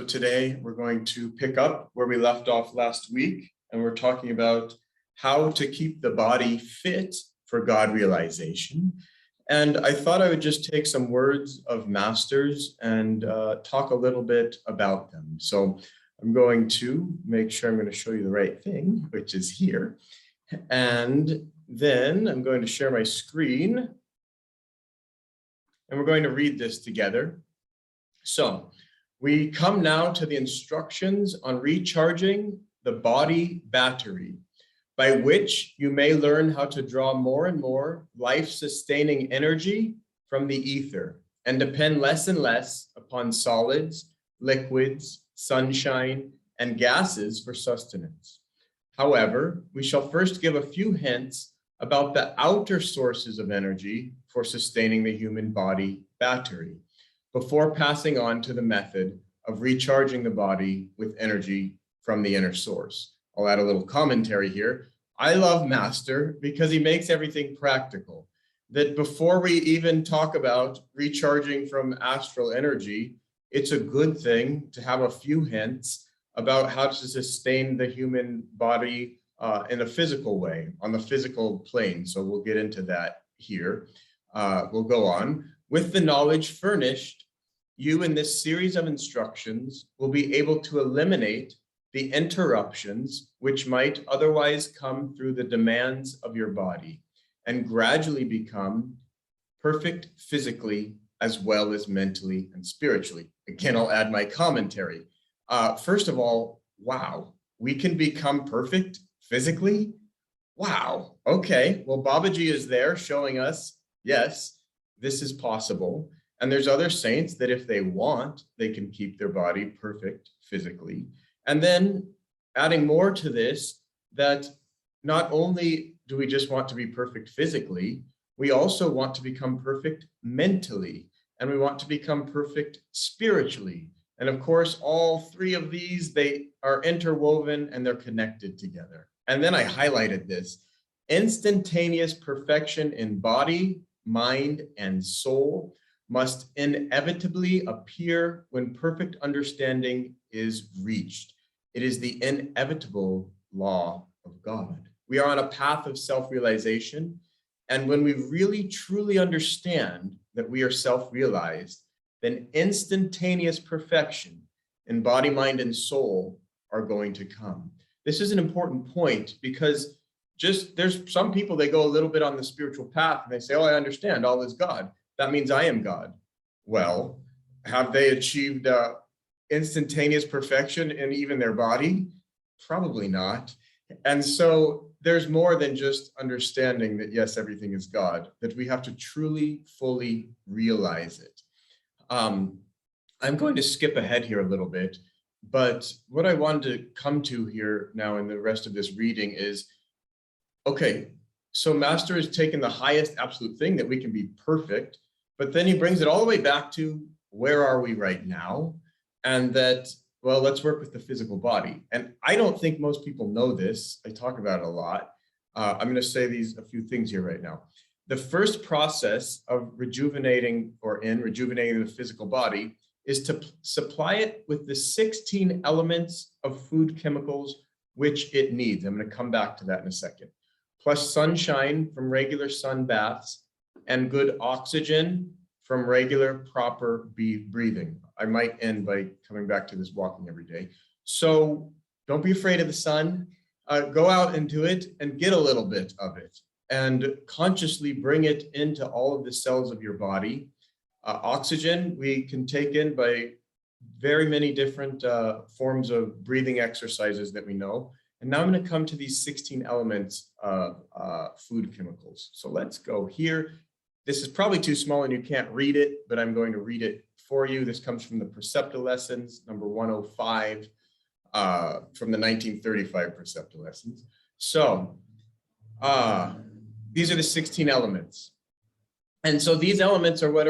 So today we're going to pick up where we left off last week, and we're talking about how to keep the body fit for God realization. And I thought I would just take some words of masters and talk a little bit about them. So I'm going to make sure I'm going to show you the right thing, which is here. And then I'm going to share my screen, and we're going to read this together. So we come now to the instructions on recharging the body battery, by which you may learn how to draw more and more life-sustaining energy from the ether and depend less and less upon solids, liquids, sunshine, and gases for sustenance. However, we shall first give a few hints about the outer sources of energy for sustaining the human body battery, before passing on to the method of recharging the body with energy from the inner source. I'll add a little commentary here. I love Master because he makes everything practical. That before we even talk about recharging from astral energy, it's a good thing to have a few hints about how to sustain the human body in a physical way, on the physical plane. So we'll get into that here. We'll go on. With the knowledge furnished, you in this series of instructions will be able to eliminate the interruptions which might otherwise come through the demands of your body and gradually become perfect physically as well as mentally and spiritually. Again, I'll add my commentary. First of all, wow, we can become perfect physically? Wow, okay. Well, Babaji is there showing us, yes, this is possible. And there's other saints that if they want, they can keep their body perfect physically. And then adding more to this, that not only do we just want to be perfect physically, we also want to become perfect mentally, and we want to become perfect spiritually. And of course, all three of these, they are interwoven and they're connected together. And then I highlighted this: instantaneous perfection in body, mind, and soul must inevitably appear when perfect understanding is reached. It is the inevitable law of God. We are on a path of self-realization, and when we really truly understand that we are self-realized, then instantaneous perfection in body, mind, and soul are going to come. This is an important point because there's some people, they go a little bit on the spiritual path and they say, oh, I understand, all is God. That means I am God. Well, have they achieved instantaneous perfection in even their body? Probably not. And so there's more than just understanding that, yes, everything is God, that we have to truly, fully realize it. I'm going to skip ahead here a little bit, but what I wanted to come to here now in the rest of this reading is, okay, so Master has taken the highest absolute thing that we can be perfect, but then he brings it all the way back to where are we right now? And that, well, let's work with the physical body. And I don't think most people know this. I talk about it a lot. I'm going to say a few things here right now. The first process of rejuvenating the physical body is to supply it with the 16 elements of food chemicals which it needs. I'm going to come back to that in a second. Plus sunshine from regular sun baths and good oxygen from regular proper breathing. I might end by coming back to this walking every day. So don't be afraid of the sun. Go out into it and get a little bit of it and consciously bring it into all of the cells of your body. Oxygen we can take in by very many different forms of breathing exercises that we know. And now I'm going to come to these 16 elements of food chemicals. So let's go here. This is probably too small and you can't read it, but I'm going to read it for you. This comes from the Percepta Lessons, number 105, from the 1935 Percepta Lessons. So these are the 16 elements. And so these elements are what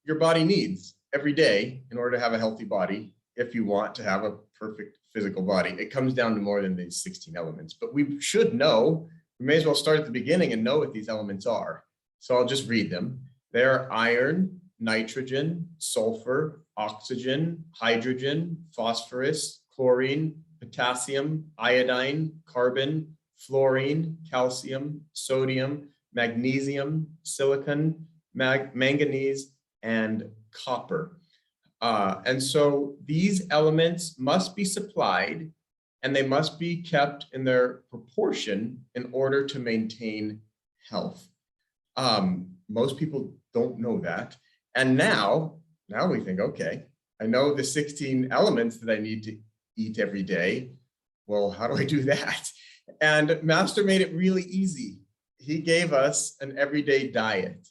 your body needs every day in order to have a healthy body. If you want to have a perfect physical body, it comes down to more than these 16 elements, but we should know, we may as well start at the beginning and know what these elements are. So I'll just read them. They're iron, nitrogen, sulfur, oxygen, hydrogen, phosphorus, chlorine, potassium, iodine, carbon, fluorine, calcium, sodium, magnesium, silicon, manganese, and copper. And so these elements must be supplied and they must be kept in their proportion in order to maintain health. Most people don't know that. And now we think, okay, I know the 16 elements that I need to eat every day. Well, how do I do that? And Master made it really easy. He gave us an everyday diet.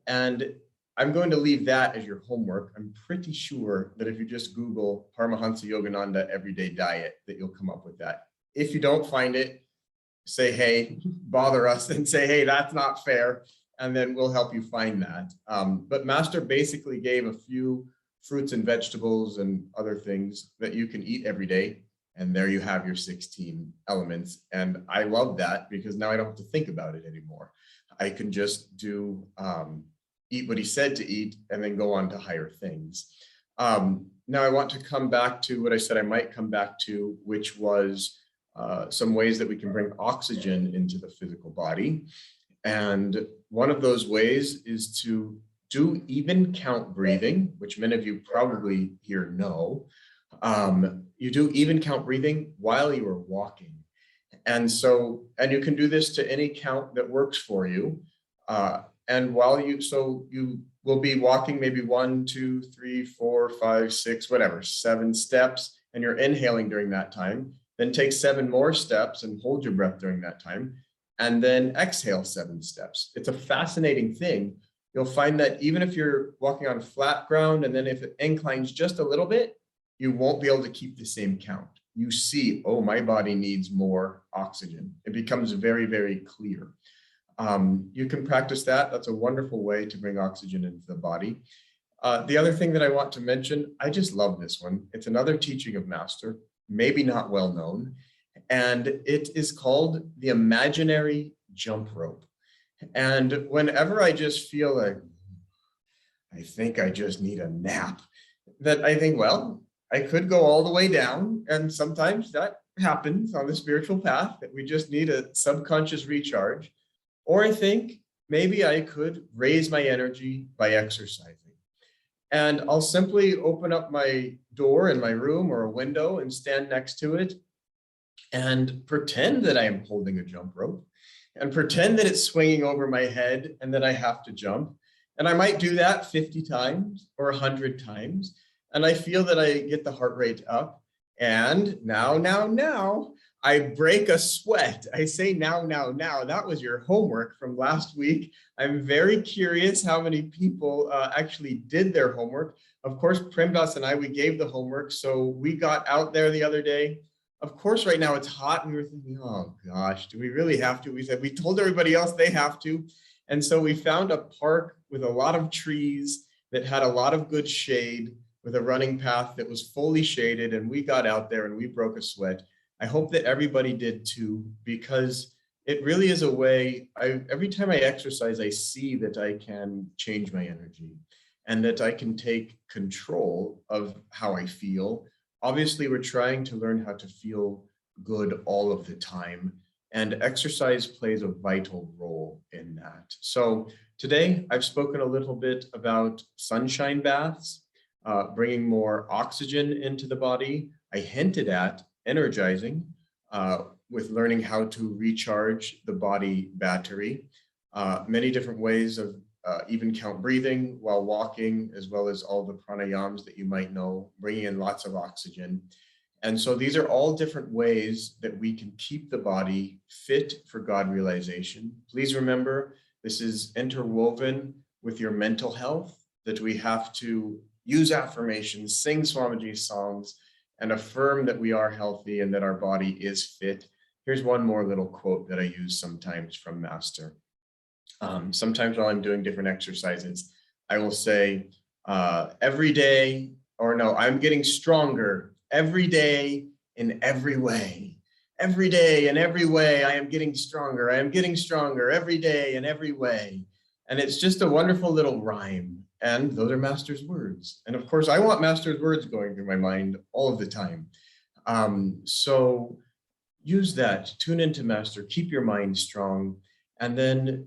And I'm going to leave that as your homework. I'm pretty sure that if you just Google Paramahansa Yogananda everyday diet, that you'll come up with that. If you don't find it, say, hey, bother us and say, hey, that's not fair. And then we'll help you find that. But Master basically gave a few fruits and vegetables and other things that you can eat every day. And there you have your 16 elements. And I love that because now I don't have to think about it anymore. I can just do eat what he said to eat and then go on to higher things. Now I want to come back to what I said I might come back to, which was some ways that we can bring oxygen into the physical body. And one of those ways is to do even count breathing, which many of you probably here know. You do even count breathing while you are walking. And you can do this to any count that works for you. And you will be walking maybe 1, 2, 3, 4, 5, 6, whatever, 7 steps, and you're inhaling during that time. Then take 7 more steps and hold your breath during that time. And then exhale 7 steps. It's a fascinating thing. You'll find that even if you're walking on flat ground, and then if it inclines just a little bit, you won't be able to keep the same count. You see, oh, my body needs more oxygen. It becomes very, very clear. You can practice that. That's a wonderful way to bring oxygen into the body. The other thing that I want to mention, I just love this one. It's another teaching of Master, maybe not well known, and it is called the imaginary jump rope. And whenever I just feel like, I think I just need a nap, that I think, well, I could go all the way down. And sometimes that happens on the spiritual path, that we just need a subconscious recharge. Or I think maybe I could raise my energy by exercising. And I'll simply open up my door in my room or a window and stand next to it and pretend that I am holding a jump rope and pretend that it's swinging over my head and that I have to jump. And I might do that 50 times or 100 times. And I feel that I get the heart rate up. And now, I break a sweat. I say now. That was your homework from last week. I'm very curious how many people actually did their homework. Of course, Primdas and I, we gave the homework. So we got out there the other day. Of course, right now it's hot and we were thinking, oh gosh, do we really have to? We told everybody else they have to. And so we found a park with a lot of trees that had a lot of good shade, with a running path that was fully shaded, and we got out there and we broke a sweat. I hope that everybody did too, because it really is a way, every time I exercise, I see that I can change my energy and that I can take control of how I feel. Obviously, we're trying to learn how to feel good all of the time, and exercise plays a vital role in that. So today I've spoken a little bit about sunshine baths, bringing more oxygen into the body. I hinted at energizing with learning how to recharge the body battery. Many different ways of even count breathing while walking, as well as all the pranayams that you might know, bringing in lots of oxygen. And so these are all different ways that we can keep the body fit for God realization. Please remember, this is interwoven with your mental health, that we have to use affirmations, sing Swamiji's songs, and affirm that we are healthy and that our body is fit. Here's one more little quote that I use sometimes from Master. Sometimes while I'm doing different exercises, I will say, every day, or no, I'm getting stronger every day in every way. Every day in every way, I am getting stronger. I am getting stronger every day in every way. And it's just a wonderful little rhyme. And those are Master's words. And of course, I want Master's words going through my mind all of the time. So use that, tune into Master, keep your mind strong, and then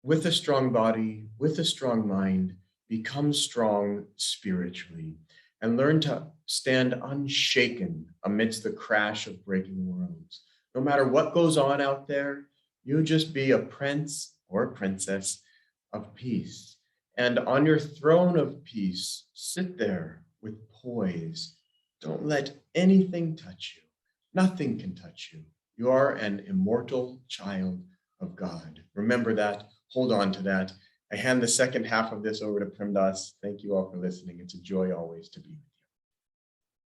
with a strong body, with a strong mind, become strong spiritually and learn to stand unshaken amidst the crash of breaking worlds. No matter what goes on out there, you just be a prince or princess of peace. And on your throne of peace, sit there with poise. Don't let anything touch you. Nothing can touch you. You are an immortal child of God. Remember that. Hold on to that. I hand the second half of this over to Primdas. Thank you all for listening. It's a joy always to be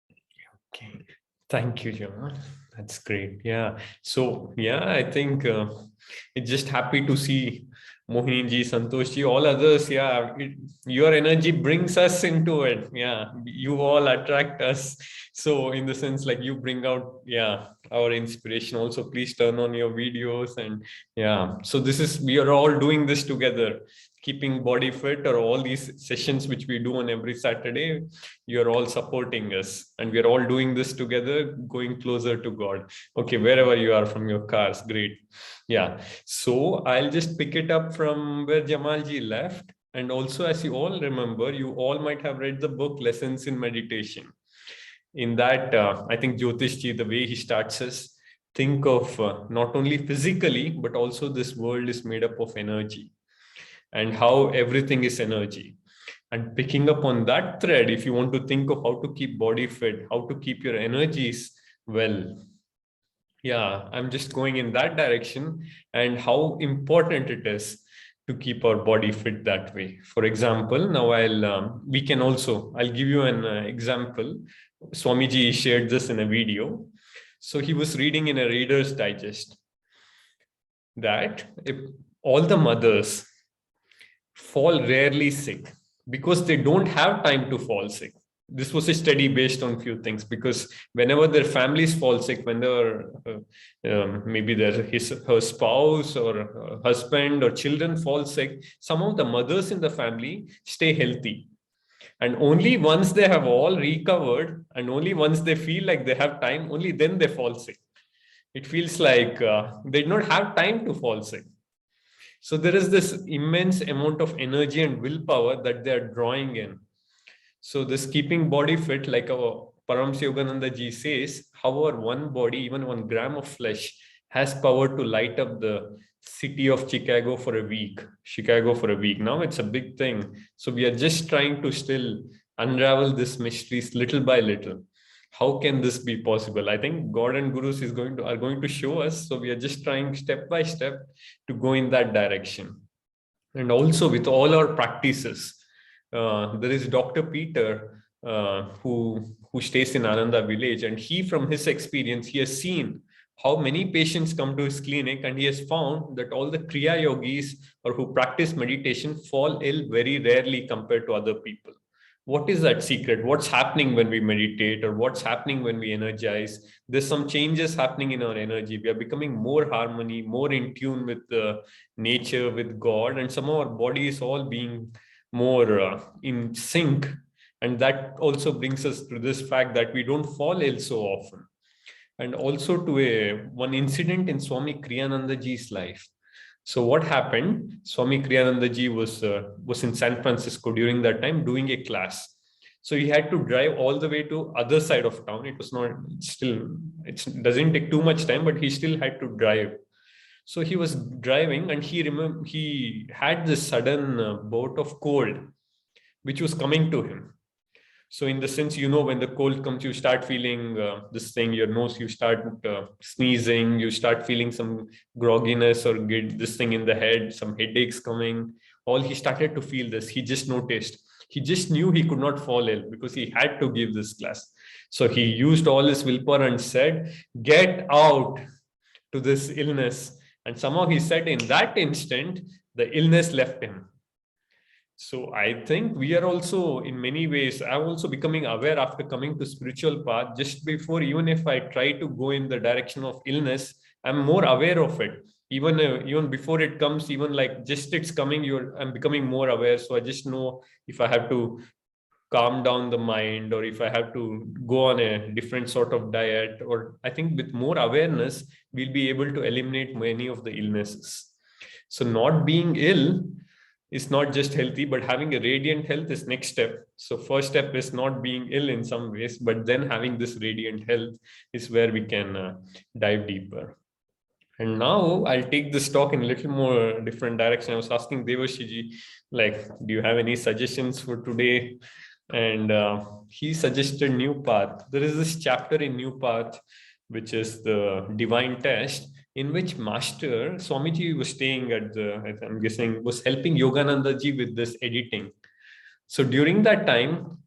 with you. Okay. Thank you, John. That's great. Yeah. So, yeah, I think it's just happy to see Mohini ji, Santosh ji, all others. Yeah. Your energy brings us into it. Yeah. You all attract us. So in the sense, like, you bring out, yeah, our inspiration. Also, please turn on your videos. And yeah, so we are all doing this together, keeping body fit, or all these sessions which we do on every Saturday. You're all supporting us, and we're all doing this together, going closer to God. Okay, wherever you are from your cars, great. Yeah, so I'll just pick it up from where Jamalji left. And also, as you all remember, you all might have read the book Lessons in Meditation. In that, I think Jyotishji, the way he starts us, think of not only physically, but also this world is made up of energy, and how everything is energy. And picking up on that thread, if you want to think of how to keep body fit, how to keep your energies well, yeah, I'm just going in that direction, and how important it is to keep our body fit that way. For example, now I'll give you an example. Swamiji shared this in a video. So he was reading in a Reader's Digest that if all the mothers fall rarely sick because they don't have time to fall sick. This was a study based on few things, because whenever their families fall sick, when maybe her spouse or husband or children fall sick, some of the mothers in the family stay healthy. And only once they have all recovered, and only once they feel like they have time, only then they fall sick. It feels like they do not have time to fall sick. So there is this immense amount of energy and willpower that they are drawing in. So this keeping body fit, like our Paramahansa Yogananda ji says, however, one body, even 1 gram of flesh, has power to light up the city of Chicago for a week. Now it's a big thing. So we are just trying to still unravel these mysteries little by little. How can this be possible? I think God and Gurus are going to show us. So we are just trying step by step to go in that direction. And also with all our practices, there is Dr. Peter who stays in Ananda village, and from his experience, he has seen how many patients come to his clinic, and he has found that all the Kriya Yogis or who practice meditation fall ill very rarely compared to other people. What is that secret? What's happening when we meditate, or what's happening when we energize? There's some changes happening in our energy. We are becoming more harmony, more in tune with nature, with God, and some of our body is all being more in sync. And that also brings us to this fact that we don't fall ill so often. And also to one incident in Swami Kriyananda ji's life. So what happened? Swami Kriyananda ji was in San Francisco during that time doing a class. So he had to drive all the way to other side of town. It doesn't take too much time, but he still had to drive. So he was driving, and he had this sudden bout of cold, which was coming to him. So in the sense, when the cold comes, you start feeling this thing, your nose, you start sneezing, you start feeling some grogginess or get this thing in the head, some headaches coming. He started to feel this. He just noticed. He just knew he could not fall ill because he had to give this class. So he used all his willpower and said, "Get out to this illness." And somehow he said in that instant, the illness left him. So I think we are also in many ways, I'm also becoming aware after coming to spiritual path. Just before, even if I try to go in the direction of illness, I'm more aware of it. even before it comes, even like just it's coming, I'm becoming more aware. So I just know if I have to calm down the mind, or if I have to go on a different sort of diet, or I think with more awareness, we'll be able to eliminate many of the illnesses. So not being ill is not just healthy, but having a radiant health is next step. So first step is not being ill in some ways, but then having this radiant health is where we can dive deeper. And now I'll take this talk in a little more different direction. I was asking Devashiji, like, do you have any suggestions for today? And he suggested New Path. There is this chapter in New Path, which is the divine test, in which Master Swamiji was staying at I'm guessing, was helping Yogananda ji with this editing. So during that time,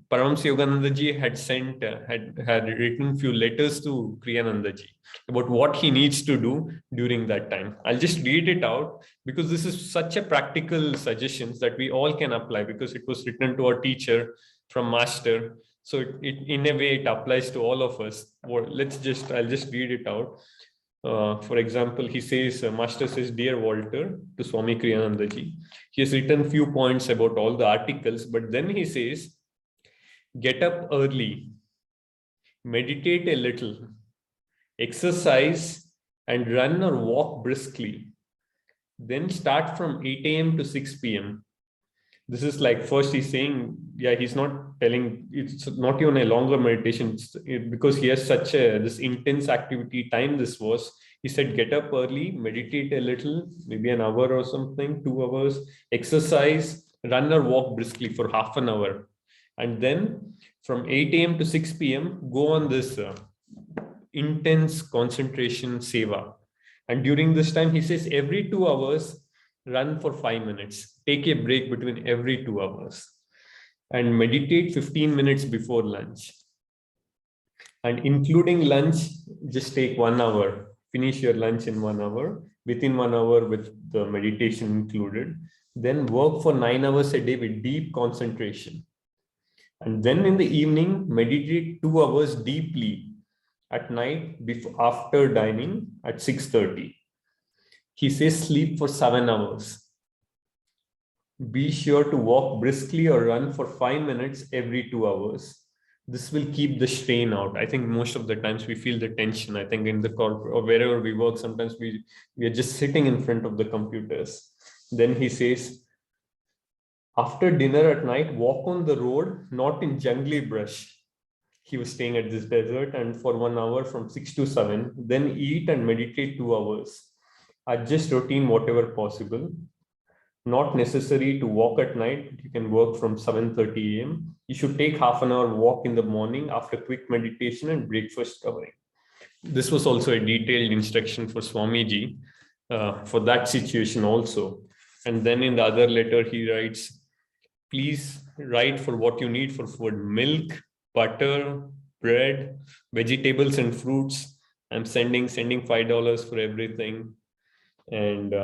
Paramahansa Yogananda ji had sent, had written few letters to Kriyananda ji about what he needs to do during that time. I'll just read it out because this is such a practical suggestions that we all can apply, because it was written to our teacher from Master. So it in a way it applies to all of us. I'll just read it out. For example, he says, Master says, Dear Walter, to Swami Kriyananda ji. He has written few points about all the articles, but then he says, get up early, meditate a little, exercise and run or walk briskly. Then start from 8 a.m. to 6 p.m. This is like, first he's saying, yeah, he's not telling, it's not even a longer meditation, because he has such this intense activity time this was. He said, get up early, meditate a little, maybe an hour or something, 2 hours, exercise, run or walk briskly for half an hour. And then from 8 a.m. to 6 p.m., go on this intense concentration seva. And during this time, he says, every 2 hours, run for 5 minutes. Take a break between every 2 hours. And meditate 15 minutes before lunch. And including lunch, just take 1 hour. Finish your lunch in 1 hour, within 1 hour with the meditation included. Then work for 9 hours a day with deep concentration. And then in the evening, meditate 2 hours deeply at night after dining at 6:30. He says sleep for 7 hours. Be sure to walk briskly or run for 5 minutes every 2 hours. This will keep the strain out. I think most of the times we feel the tension. I think in the corporate or wherever we work, sometimes we are just sitting in front of the computers. Then he says, after dinner at night, walk on the road, not in jungly brush. He was staying at this desert, and for 1 hour from 6 to 7, then eat and meditate 2 hours. Adjust routine whatever possible. Not necessary to walk at night. You can work from 7:30 a.m. You should take half an hour walk in the morning after quick meditation and breakfast covering. This was also a detailed instruction for Swamiji for that situation also. And then in the other letter, he writes, please write for what you need for food: milk, butter, bread, vegetables and fruits. I'm sending $5 for everything. And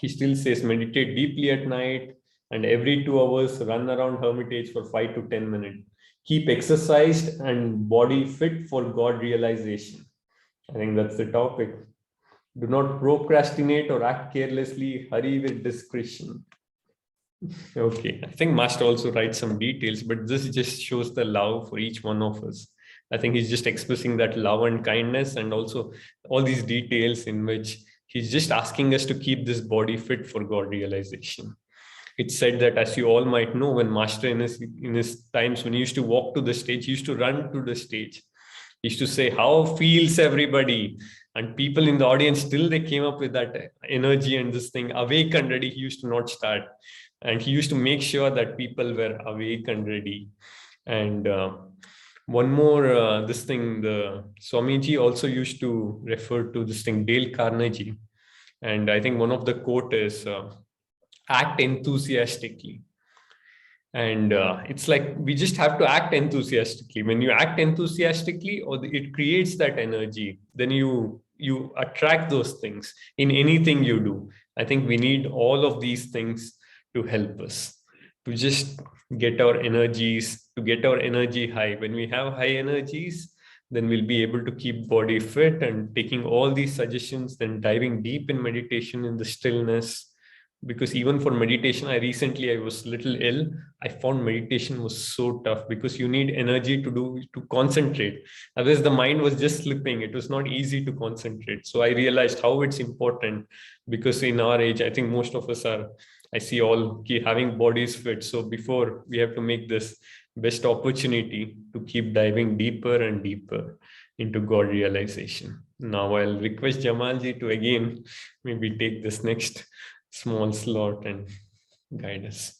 he still says meditate deeply at night, and every 2 hours run around Hermitage for 5 to 10 minutes. Keep exercised and body fit for God realization. I think that's the topic. Do not procrastinate or act carelessly. Hurry with discretion. Okay, I think Master also writes some details, but this just shows the love for each one of us. I think he's just expressing that love and kindness, and also all these details in which he's just asking us to keep this body fit for God realization. It's said that, as you all might know, when Master in his times, when he used to walk to the stage, he used to run to the stage. He used to say, how feels everybody? And people in the audience, still they came up with that energy and this thing, awake and ready. He used to not start. And he used to make sure that people were awake and ready. And one more, this thing, the Swamiji also used to refer to this thing, Dale Carnegie. And I think one of the quote is, act enthusiastically. And it's like, we just have to act enthusiastically. When you act enthusiastically, or it creates that energy, then you attract those things in anything you do. I think we need all of these things to help us, to just get our energies, to get our energy high. When we have high energies, then we'll be able to keep body fit. And taking all these suggestions, then diving deep in meditation, in the stillness. Because even for meditation, I was little ill. I found meditation was so tough because you need energy to concentrate. Otherwise, the mind was just slipping. It was not easy to concentrate. So I realized how it's important, because in our age, I think most of us are, I see all having bodies fit. So before, we have to make this best opportunity to keep diving deeper and deeper into God realization. Now I'll request Jamalji to again maybe take this next small slot and guide us.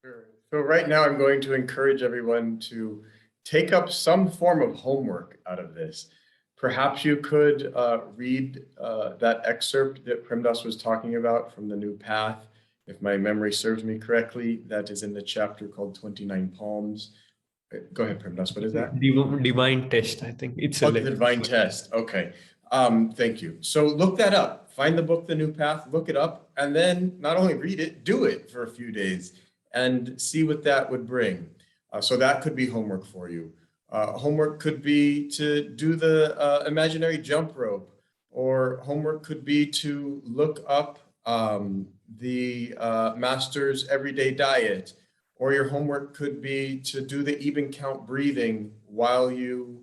Sure. So right now, I'm going to encourage everyone to take up some form of homework out of this. Perhaps you could read that excerpt that Primdas was talking about from the New Path. If my memory serves me correctly, that is in the chapter called 29 Palms. Go ahead, Primdas. What is that? Divine Test, I think. It's a the Divine Test. Okay. Thank you. So look that up. Find the book, The New Path, look it up, and then not only read it, do it for a few days and see what that would bring. So that could be homework for you. Homework could be to do the imaginary jump rope, or homework could be to look up the Master's Everyday Diet, or your homework could be to do the even count breathing while you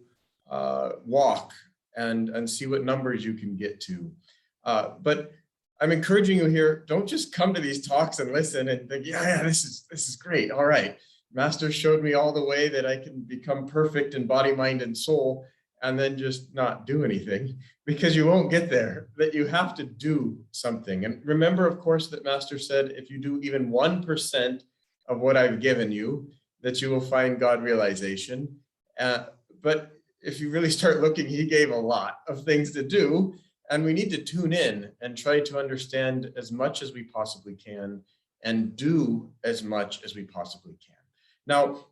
walk and see what numbers you can get to. But I'm encouraging you here, don't just come to these talks and listen and think, yeah, this is great. All right. Master showed me all the way that I can become perfect in body, mind, and soul, and then just not do anything, because you won't get there, that you have to do something. And remember, of course, that Master said, if you do even 1% of what I've given you, that you will find God realization. But if you really start looking, he gave a lot of things to do, and we need to tune in and try to understand as much as we possibly can and do as much as we possibly can. Now,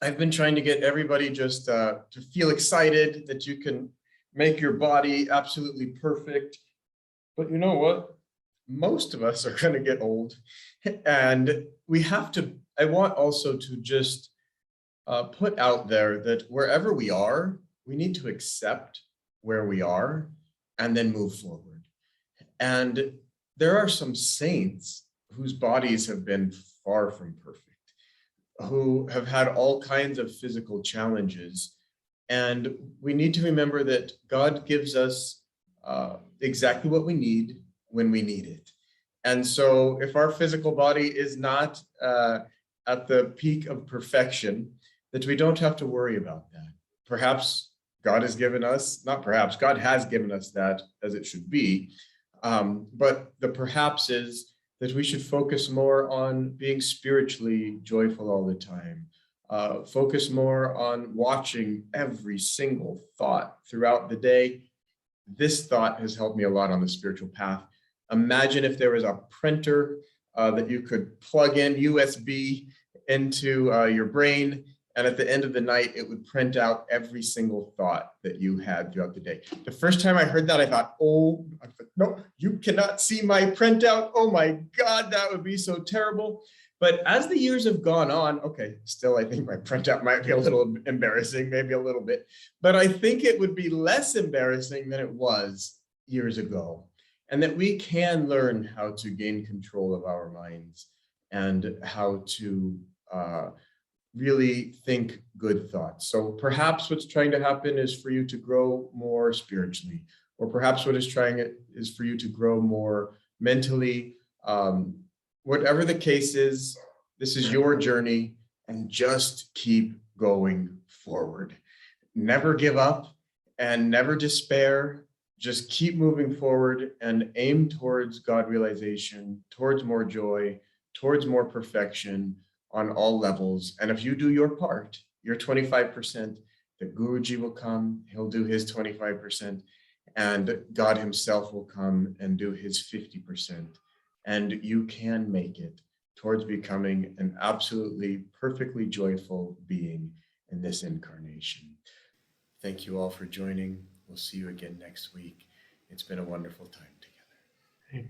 I've been trying to get everybody just to feel excited that you can make your body absolutely perfect. But you know what? Most of us are going to get old, and we have to, I want also to just put out there that wherever we are, we need to accept where we are and then move forward. And there are some saints whose bodies have been far from perfect, who have had all kinds of physical challenges. And we need to remember that God gives us exactly what we need when we need it. And so if our physical body is not at the peak of perfection, that we don't have to worry about that. Perhaps God has given us, not perhaps, God has given us that as it should be. But the perhaps is that we should focus more on being spiritually joyful all the time. Focus more on watching every single thought throughout the day. This thought has helped me a lot on the spiritual path. Imagine if there was a printer that you could plug in USB into your brain, and at the end of the night, it would print out every single thought that you had throughout the day. The first time I heard that, I thought, oh, no, you cannot see my printout. Oh my God, that would be so terrible. But as the years have gone on, okay, still, I think my printout might be a little embarrassing, maybe a little bit, but I think it would be less embarrassing than it was years ago. And that we can learn how to gain control of our minds and how to really think good thoughts. So perhaps what's trying to happen is for you to grow more spiritually, or perhaps what is for you to grow more mentally. Whatever the case is, this is your journey, and just keep going forward. Never give up and never despair. Just keep moving forward and aim towards God realization, towards more joy, towards more perfection on all levels. And if you do your part, your 25%, the Guruji will come, he'll do his 25%, and God himself will come and do his 50%. And you can make it towards becoming an absolutely perfectly joyful being in this incarnation. Thank you all for joining. We'll see you again next week. It's been a wonderful time together.